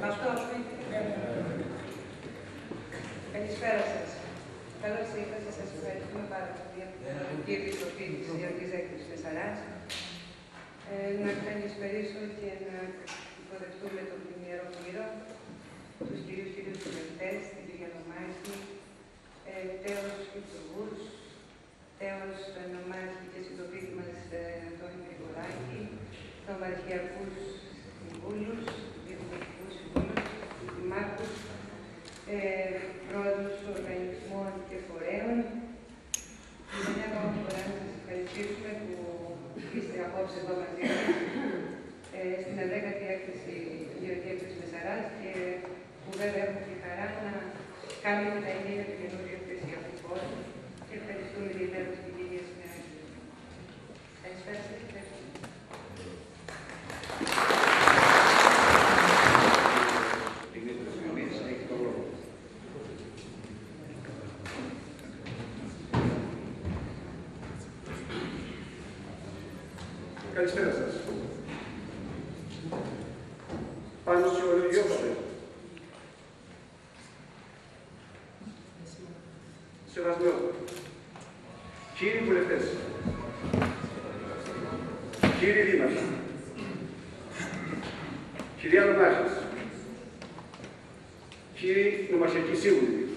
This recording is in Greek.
Αυτό ακούγεται. Καλησπέρα σας. Καλώς ήρθατε. Σας ευχαριστούμε πάρα πολύ από την Ευρωπαϊκή Επιτροπή της Ιερής Έκθεσης Θεσσαράς. Να καλησπερίσω και να υποδεχτούμε τον πλημμυρό κύριο, τους κυρίους βουλευτές, την κυρία Νομάκη, τέλος υπουργούς, τέλος Νομάκη και συντοπίτη μας τον Γρηγοράκη, των βαρχιακούς συμβούλους, διευθυντικούς συμβούλους, δημάρχους, πρόεδρους οργανισμών και φορέων. Για μια ακόμα φορά να σας ευχαριστήσουμε που είστε απόψε εδώ μαζί μας στην 10η έκθεση Ιερή Έκθεση Θεσσαράς και που βέβαια έχουμε τη χαρά να κάνουμε τα ενία του καινούριου εκθεσιακού χώρου και ευχαριστούμε ιδιαίτερα την κυρία Συνάδελφη. Καλησπέρα σας. Καλησπέρα σας. Πάνω στο ορολογιό Σεβασμό. Κύριοι βουλευτές, κύριοι δήμαρχοι, κυρία Νομάρχης, κύριοι νομαρχιακοί σύμβουλοι,